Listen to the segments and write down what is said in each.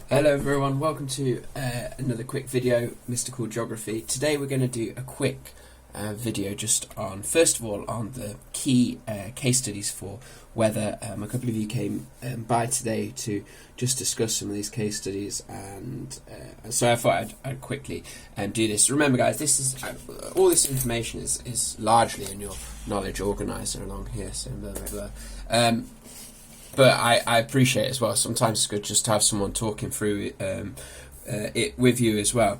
Hello everyone, welcome to another quick video, Mystical Geography. Today we're going to do a quick video just on, first of all, on the key case studies for weather. A couple of you came by today to just discuss some of these case studies, and so I thought I'd quickly do this. Remember guys, this is all this information is largely in your knowledge organiser along here, so blah blah blah. But I appreciate it as well. Sometimes it's good just to have someone talking through it with you as well.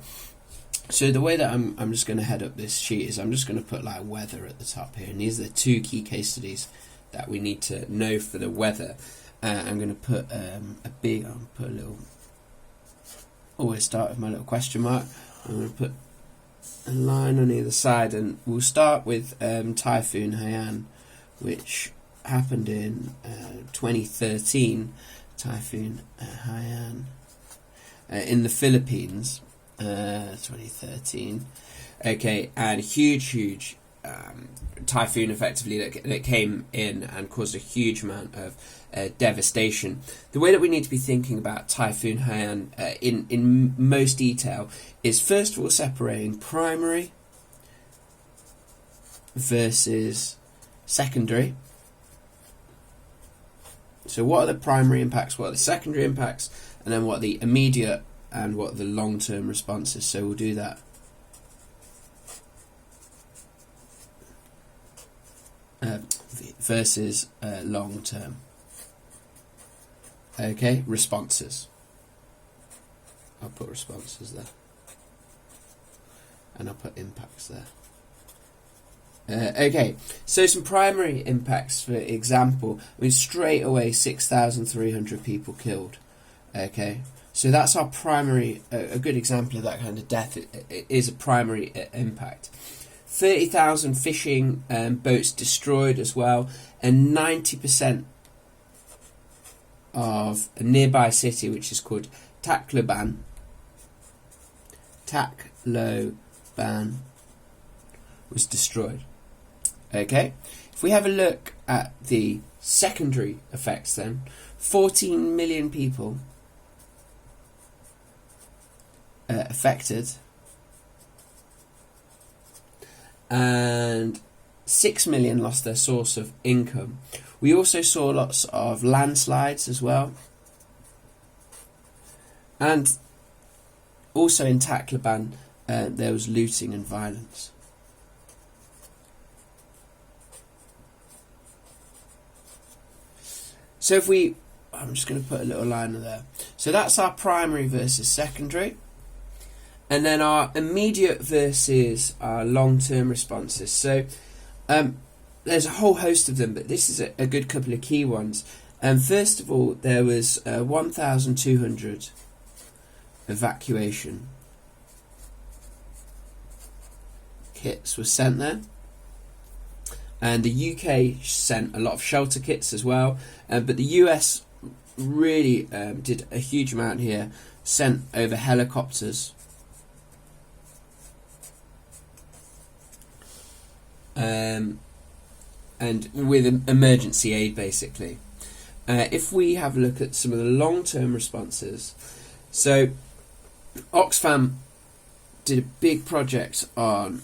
So the way that I'm just going to head up this sheet is I'm just going to put like weather at the top here, and these are the two key case studies that we need to know for the weather. I'm going to put a little. Always start with my little question mark. I'm going to put a line on either side, and we'll start with Typhoon Haiyan, which happened in 2013. Typhoon Haiyan in the Philippines, 2013. Okay, and huge typhoon effectively that came in and caused a huge amount of devastation. The way that we need to be thinking about Typhoon Haiyan in most detail is first of all separating primary versus secondary. So what are the primary impacts, what are the secondary impacts, and then what are the immediate and what are the long-term responses. So we'll do that. Versus long-term. Okay, responses. I'll put responses there. And I'll put impacts there. Okay, so some primary impacts, for example, I mean, straight away 6,300 people killed. Okay, so that's our primary, a good example of that kind of death. It is a primary impact. 30,000 fishing boats destroyed as well, and 90% of a nearby city which is called Tacloban was destroyed. Okay, if we have a look at the secondary effects then, 14 million people affected, and 6 million lost their source of income. We also saw lots of landslides as well, and also in Tacloban there was looting and violence. So if I'm just going to put a little line there. So that's our primary versus secondary. And then our immediate versus our long-term responses. So there's a whole host of them, but this is a good couple of key ones. First of all, there was 1,200 evacuation kits were sent there. And the UK sent a lot of shelter kits as well, but the US really did a huge amount here, sent over helicopters. And with emergency aid basically. If we have a look at some of the long-term responses, so Oxfam did a big project on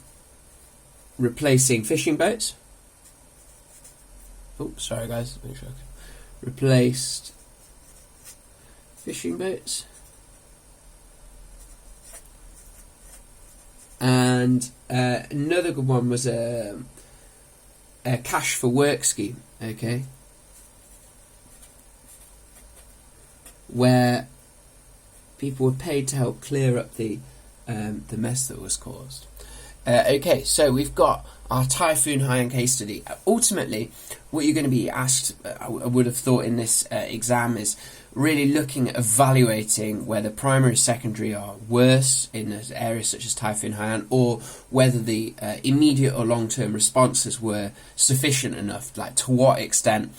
replacing fishing boats. Oh, sorry guys, make sure I replaced fishing boats. And another good one was a cash for work scheme, okay, where people were paid to help clear up the mess that was caused. Okay, so we've got our Typhoon Haiyan case study. Ultimately, what you're going to be asked, I would have thought in this exam, is really looking at evaluating whether primary and secondary are worse in areas such as Typhoon Haiyan, or whether the immediate or long-term responses were sufficient enough, like to what extent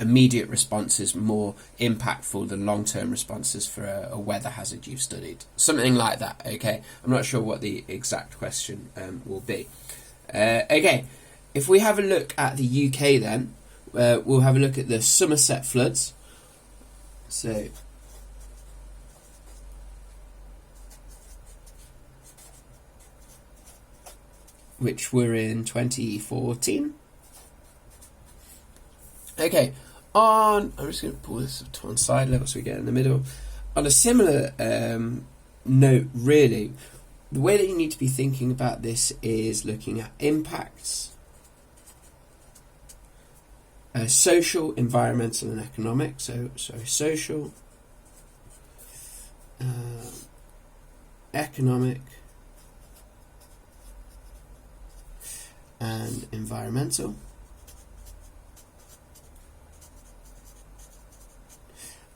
immediate responses more impactful than long-term responses for a weather hazard you've studied. Something like that, okay? I'm not sure what the exact question will be. Okay, if we have a look at the UK then, we'll have a look at the Somerset floods. So which were in 2014. Okay, I'm just going to pull this to one side level so we get in the middle. On a similar note, really, the way that you need to be thinking about this is looking at impacts, social, environmental and economic. So social, economic and environmental.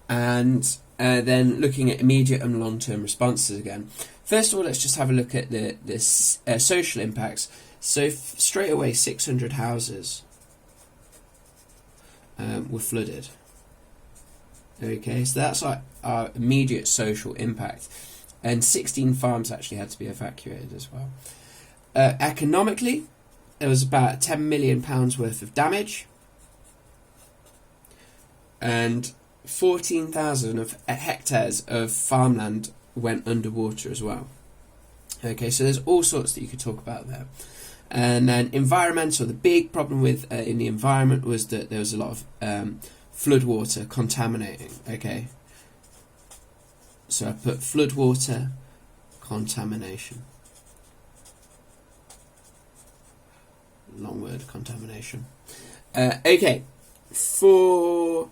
And then looking at immediate and long-term responses again. First of all, let's just have a look at the social impacts. So straight away, 600 houses were flooded. Okay, so that's our immediate social impact. And 16 farms actually had to be evacuated as well. Economically, there was about £10 million worth of damage. And 14,000 of hectares of farmland went underwater as well. Okay, so there's all sorts that you could talk about there. And then environmental, the big problem with in the environment was that there was a lot of floodwater contaminating. Okay, so I put floodwater contamination. Long word, contamination. Okay, for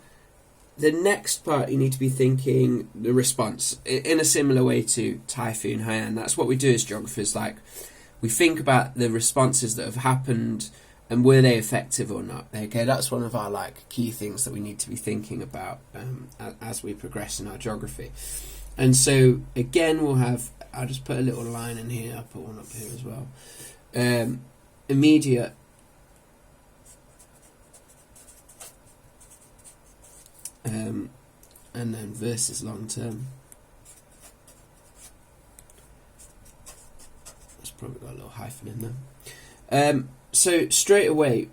the next part, you need to be thinking the response in a similar way to Typhoon Haiyan. That's what we do as geographers. Like, we think about the responses that have happened and were they effective or not. Okay, that's one of our key things that we need to be thinking about as we progress in our geography. And so again, I'll just put a little line in here. I'll put one up here as well. Immediate and then versus long term. It's probably got a little hyphen in there. So straight away,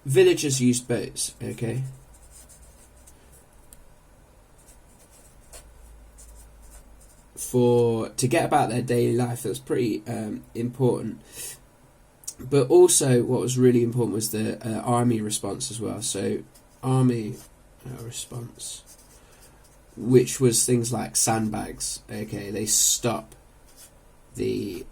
villagers used boats. Okay. To get about their daily life. That's pretty important. But also, what was really important was the army response as well. So army response, which was things like sandbags. Okay, they stop the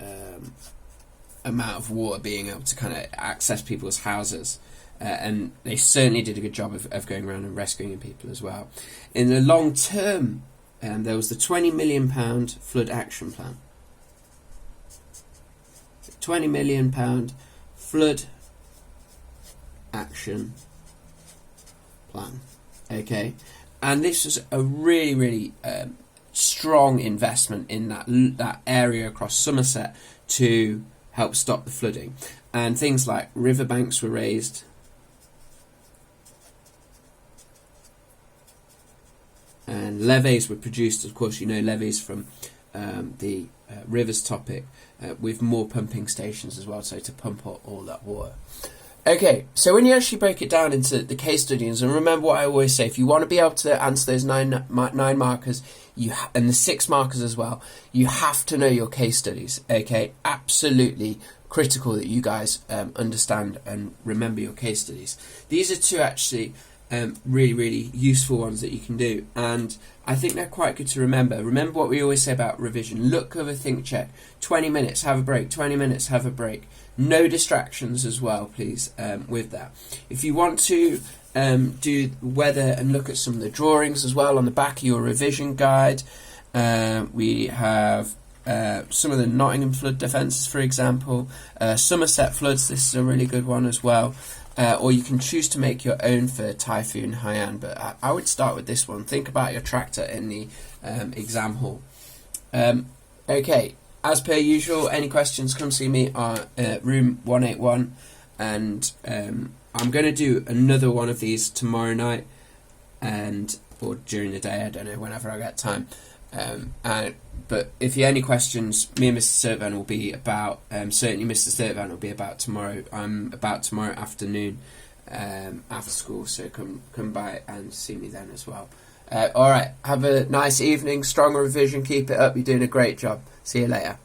amount of water being able to kind of access people's houses, and they certainly did a good job of going around and rescuing people as well. In the long term, there was the £20 million flood action plan. £20 million flood action plan. Okay, and this was a really, really strong investment in that area across Somerset to help stop the flooding. And things like riverbanks were raised, and levees were produced. Of course, you know levees from the rivers topic, with more pumping stations as well, so to pump all that water. Okay, so when you actually break it down into the case studies, and remember what I always say, if you want to be able to answer those nine markers, and the 6 markers as well, you have to know your case studies. Okay, absolutely critical that you guys understand and remember your case studies. These are 2 actually really, really useful ones that you can do, and I think they're quite good to remember. Remember what we always say about revision: look, cover, think, check. 20 minutes, have a break. 20 minutes, have a break. No distractions as well, please, with that. If you want to do weather and look at some of the drawings as well on the back of your revision guide, we have some of the Nottingham flood defences, for example. Somerset floods, this is a really good one as well. Or you can choose to make your own for Typhoon Haiyan, but I would start with this one. Think about your tractor in the exam hall. Okay, as per usual, any questions, come see me at room 181, and I'm going to do another one of these tomorrow night, or during the day, I don't know, whenever I get time. But if you have any questions, me and Mr. Sturtevant will be about, certainly Mr. Sturtevant will be about tomorrow. I'm about tomorrow afternoon after school, so come by and see me then as well. Alright, have a nice evening, strong revision, keep it up, you're doing a great job. See you later.